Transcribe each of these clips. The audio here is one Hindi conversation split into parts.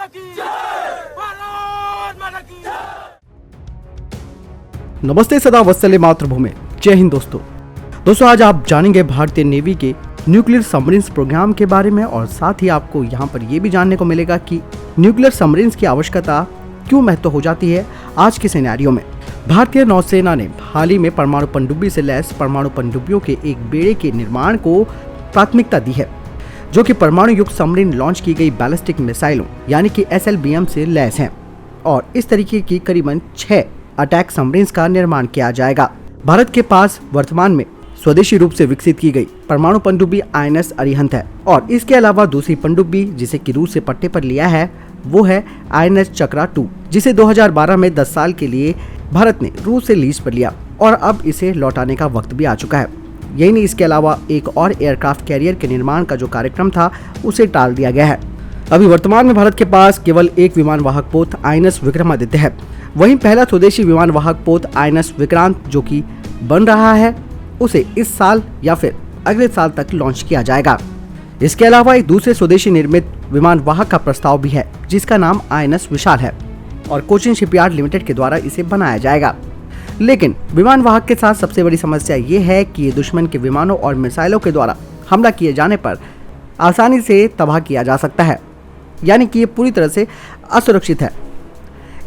माता की जय, भारत माता की जय। नमस्ते, सदा वत्सले मातृभूमि। जय हिंद दोस्तों आज आप जानेंगे भारतीय नेवी के न्यूक्लियर सबमरीन्स प्रोग्राम के बारे में और साथ ही आपको यहाँ पर यह भी जानने को मिलेगा कि न्यूक्लियर सबमरीन्स की आवश्यकता क्यों महत्व हो जाती है आज के सिनेरियो में। भारतीय नौसेना ने हाल ही में परमाणु पनडुब्बी से लैस परमाणु पनडुब्बियों के एक बेड़े के निर्माण को प्राथमिकता दी है, जो कि परमाणु युक्त सबमरीन लॉन्च की गई बैलिस्टिक मिसाइलों यानी कि SLBM से लैस हैं और इस तरीके की करीबन 6 अटैक सबमरीन्स का निर्माण किया जाएगा। भारत के पास वर्तमान में स्वदेशी रूप से विकसित की गई परमाणु पनडुब्बी INS अरिहंत है और इसके अलावा दूसरी पनडुब्बी जिसे कि रूस से पट्टे पर लिया है वो है INS चक्रा 2, जिसे 2012 में 10 साल के लिए भारत ने रूस से लीज पर लिया और अब इसे लौटाने का वक्त भी आ चुका है। यही नहीं, इसके अलावा एक और एयरक्राफ्ट कैरियर के निर्माण का जो कार्यक्रम था उसे टाल दिया गया है। अभी वर्तमान में भारत के पास केवल एक विमान वाहक पोत INS विक्रमादित्य है। वहीं पहला स्वदेशी विमान वाहक पोत INS विक्रांत जो कि बन रहा है उसे इस साल या फिर अगले साल तक लॉन्च किया जाएगा। इसके अलावा एक दूसरे स्वदेशी निर्मित विमान वाहक का प्रस्ताव भी है जिसका नाम INS विशाल है और कोचिन शिपयार्ड लिमिटेड के द्वारा इसे बनाया जाएगा। लेकिन विमान वाहक के साथ सबसे बड़ी समस्या ये है कि ये दुश्मन के विमानों और मिसाइलों के द्वारा हमला किए जाने पर आसानी से तबाह किया जा सकता है, यानी कि ये पूरी तरह से असुरक्षित है।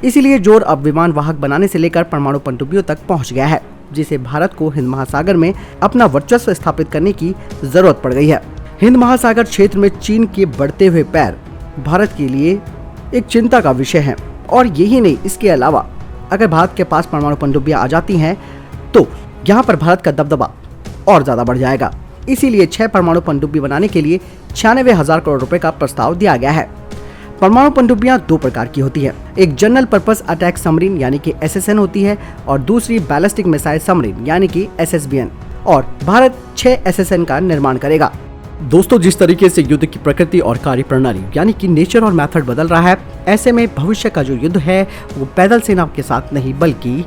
इसीलिए जोर अब विमान वाहक बनाने से लेकर परमाणु पनडुब्बियों तक पहुंच गया है, जिसे भारत को हिंद महासागर में अपना वर्चस्व स्थापित करने की जरूरत पड़ गई है। हिंद महासागर क्षेत्र में चीन के बढ़ते हुए पैर भारत के लिए एक चिंता का विषय है और यही नहीं, इसके अलावा अगर भारत के पास परमाणु पनडुब्बियां आ जाती हैं तो यहाँ पर भारत का दबदबा और ज्यादा बढ़ जाएगा। इसीलिए 6 परमाणु पनडुब्बी बनाने के लिए 96,000 करोड़ रुपए का प्रस्ताव दिया गया है। परमाणु पनडुब्बियां 2 प्रकार की होती है, एक जनरल पर्पस अटैक सबमरीन यानी कि SSN होती है और दूसरी बैलिस्टिक मिसाइल सबमरीन यानी कि SSBN, और भारत 6 SSN का निर्माण करेगा। दोस्तों जिस तरीके से युद्ध की प्रकृति और कार्य प्रणाली यानी कि नेचर और मेथड बदल रहा है, ऐसे में भविष्य का जो युद्ध है वो पैदल सेना के साथ नहीं बल्कि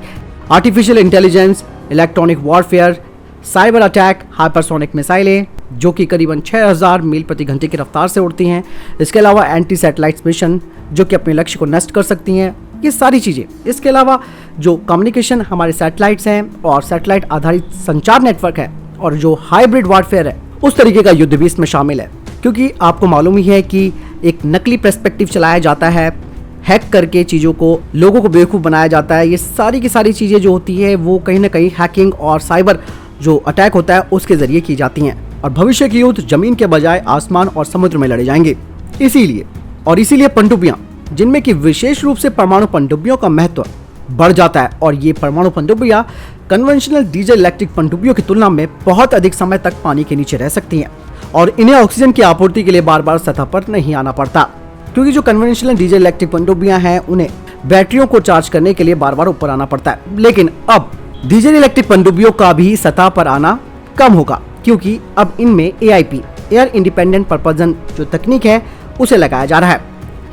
artificial intelligence, electronic warfare, cyber attack, hypersonic मिसाइलें जो कि करीबन 6000 मील प्रति घंटे की रफ्तार से उड़ती हैं, इसके अलावा एंटी सैटेलाइट मिशन जो कि अपने लक्ष्य को नष्ट कर सकती हैं, ये सारी चीज़ें, इसके अलावा जो कम्युनिकेशन हमारे सैटेलाइट्स हैं और सैटेलाइट आधारित संचार नेटवर्क है और जो हाइब्रिड वॉरफेयर है उस तरीके का युद्ध भी इसमें शामिल है। क्योंकि आपको मालूम ही है कि एक नकली पर्सपेक्टिव चलाया जाता है, हैक करके चीज़ों को, लोगों को बेवकूफ़ बनाया जाता है। ये सारी की सारी चीज़ें जो होती है वो कहीं ना कहीं हैकिंग और साइबर जो अटैक होता है उसके जरिए की जाती हैं और भविष्य के युद्ध जमीन के बजाय आसमान और समुद्र में लड़े जाएंगे। इसीलिए पनडुब्बियां जिनमें कि विशेष रूप से परमाणु पनडुब्बियों का महत्व बढ़ जाता है और ये परमाणु पनडुब्बियां कन्वेंशनल डीजल इलेक्ट्रिक पनडुब्बियों की तुलना में बहुत अधिक समय तक पानी के नीचे रह सकती हैं और इन्हें ऑक्सीजन की आपूर्ति के लिए बार बार सतह पर नहीं आना पड़ता। क्योंकि जो कन्वेंशनल डीजल इलेक्ट्रिक पनडुब्बियां हैं उन्हें बैटरियों को चार्ज करने के लिए बार बार ऊपर आना पड़ता है, लेकिन अब डीजल इलेक्ट्रिक पनडुब्बियों का भी सतह पर आना कम होगा क्योंकि अब इनमें AIP एयर इंडिपेंडेंट प्रपोजन जो तकनीक है उसे लगाया जा रहा है,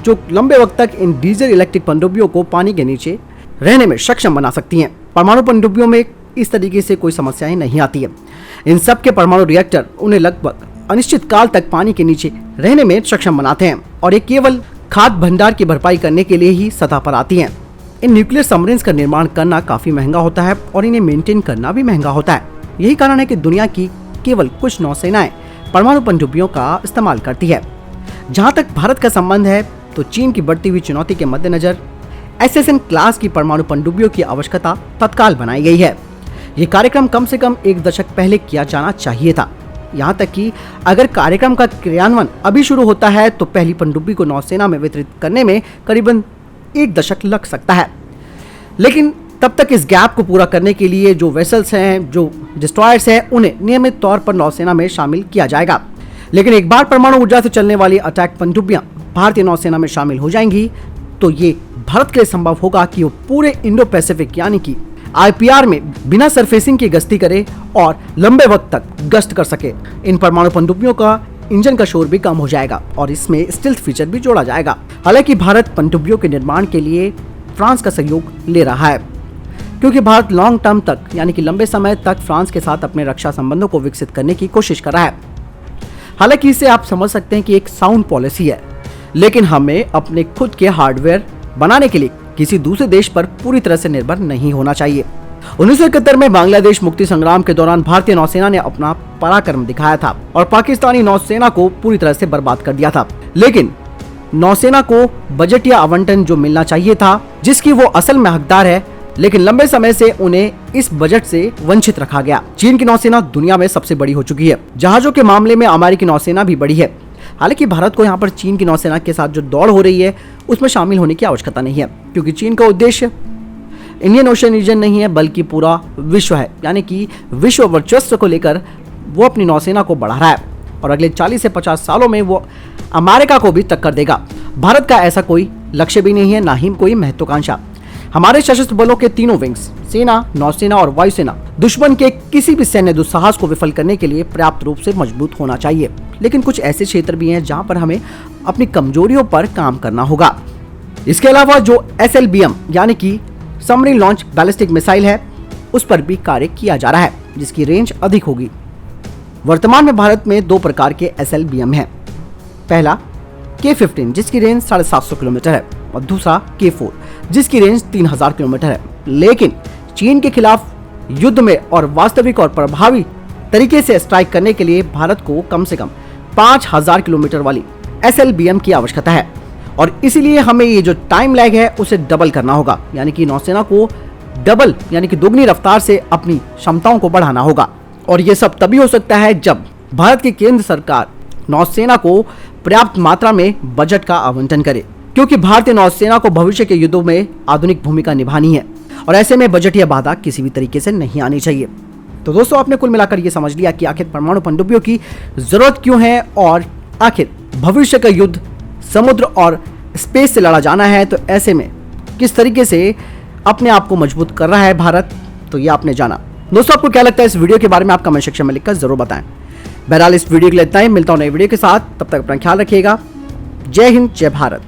जो लंबे वक्त तक इन डीजल इलेक्ट्रिक पनडुब्बियों को पानी के नीचे रहने में सक्षम बना सकती हैं। परमाणु पनडुब्बियों में इस तरीके से कोई समस्याएं नहीं आती है। इन सब के परमाणु रिएक्टर उन्हें लगभग अनिश्चित काल तक पानी के नीचे रहने में सक्षम बनाते हैं और ये केवल खाद्य भंडार की भरपाई करने के लिए ही सतह पर आती हैं। इन न्यूक्लियर सबमरीन्स का निर्माण करना काफी महंगा होता है और इन्हें मेंटेन करना भी महंगा होता है। यही कारण है कि दुनिया की केवल कुछ नौसेनाएं परमाणु पनडुब्बियों का इस्तेमाल करती है। जहां तक भारत का संबंध है तो चीन की बढ़ती हुई चुनौती के मद्देनजर SSN क्लास की परमाणु पनडुब्बियों की आवश्यकता तत्काल बनाई गई है। ये कार्यक्रम कम से कम 1 दशक पहले किया जाना चाहिए था। यहाँ तक कि अगर कार्यक्रम का क्रियान्वयन अभी शुरू होता है तो पहली पनडुब्बी को नौसेना में वितरित करने में करीबन 1 दशक लग सकता है। लेकिन तब तक इस गैप को पूरा करने के लिए जो वेसल्स हैं, जो डिस्ट्रॉयर्स हैं, उन्हें नियमित तौर पर नौसेना में शामिल किया जाएगा। लेकिन एक बार परमाणु ऊर्जा से चलने वाली अटैक पनडुब्बियां भारतीय नौसेना में शामिल हो जाएंगी तो ये भारत के लिए संभव होगा कि वो पूरे इंडो पैसिफिक यानी कि IPR में बिना सरफेसिंग की गश्ती करे और लंबे वक्त तक गश्त कर सके। इन परमाणु पनडुब्बियों का इंजन का शोर भी कम हो जाएगा और इसमें स्टील्थ फीचर भी जोड़ा जाएगा। हालांकि भारत पनडुब्बियों के निर्माण के लिए फ्रांस का सहयोग ले रहा है क्योंकि भारत लॉन्ग टर्म तक यानी कि लंबे समय तक फ्रांस के साथ अपने रक्षा संबंधों को विकसित करने की कोशिश कर रहा है। हालांकि इसे आप समझ सकते हैं कि एक साउंड पॉलिसी है लेकिन हमें अपने खुद के हार्डवेयर बनाने के लिए किसी दूसरे देश पर पूरी तरह से निर्भर नहीं होना चाहिए। 1971 में बांग्लादेश मुक्ति संग्राम के दौरान भारतीय नौसेना ने अपना पराक्रम दिखाया था और पाकिस्तानी नौसेना को पूरी तरह से बर्बाद कर दिया था। लेकिन नौसेना को बजटीय आवंटन जो मिलना चाहिए था, जिसकी वो असल में हकदार है, लेकिन लंबे समय से उन्हें इस बजट से वंचित रखा गया। चीन की नौसेना दुनिया में सबसे बड़ी हो चुकी है। जहाजों के मामले में अमेरिकी नौसेना भी बड़ी है। हालांकि भारत को यहाँ पर चीन की नौसेना के साथ जो दौड़ हो रही है उसमें शामिल होने की आवश्यकता नहीं है, क्योंकि चीन का उद्देश्य इंडियन ओशन रीजन नहीं है बल्कि पूरा विश्व है। यानी कि विश्व वर्चस्व को लेकर वो अपनी नौसेना को बढ़ा रहा है और अगले 40 से 50 सालों में वो अमेरिका को भी टक्कर देगा। भारत का ऐसा कोई लक्ष्य भी नहीं है, ना ही कोई महत्वाकांक्षा। हमारे सशस्त्र बलों के तीनों विंग्स, सेना, नौसेना और वायुसेना, दुश्मन के किसी भी सैन्य दुस्साहस को विफल करने के लिए पर्याप्त रूप से मजबूत होना चाहिए। लेकिन कुछ ऐसे क्षेत्र भी हैं जहां पर हमें अपनी कमजोरियों पर काम करना होगा। इसके अलावा जो SLBM यानी कि सबमरीन लॉन्च बैलिस्टिक मिसाइल है, उस पर भी कार्य किया जा रहा है, जिसकी रेंज अधिक होगी। वर्तमान में भारत में 2 प्रकार के SLBM हैं। पहला K-15 जिसकी रेंज 750 किलोमीटर है और दूसरा K-4 जिसकी रेंज 3000 किलोमीटर है। लेकिन चीन के खिलाफ युद्ध में और वास्तविक और प्रभावी तरीके से स्ट्राइक करने के लिए भारत को कम से कम 5000 किलोमीटर वाली SLBM की आवश्यकता है और इसीलिए हमें ये जो टाइम लैग है उसे डबल करना होगा। यानी कि नौसेना को डबल यानी कि दोगुनी रफ्तार से अपनी क्षमताओं को बढ़ाना होगा। और ये सब तभी हो सकता है जब भारत की केंद्र सरकार नौसेना को पर्याप्त मात्रा में बजट का आवंटन करे, क्योंकि भारतीय नौसेना को भविष्य के युद्धों में आधुनिक भूमिका निभानी है और ऐसे में बजटीय बाधा किसी भी तरीके से नहीं आनी चाहिए। तो दोस्तों, आपने कुल मिलाकर ये समझ लिया कि आखिर परमाणु पनडुब्बियों की जरूरत क्यों है और आखिर भविष्य का युद्ध समुद्र और स्पेस से लड़ा जाना है, तो ऐसे में किस तरीके से अपने आप को मजबूत कर रहा है भारत, तो ये आपने जाना। दोस्तों, आपको क्या लगता है इस वीडियो के बारे में? आप कमेंट सेक्शन में लिखकर जरूर बताएं। बहरहाल इस वीडियो के लिए इतना ही, मिलता हूं नए वीडियो के साथ, तब तक अपना ख्याल रखिएगा। जय हिंद, जय भारत।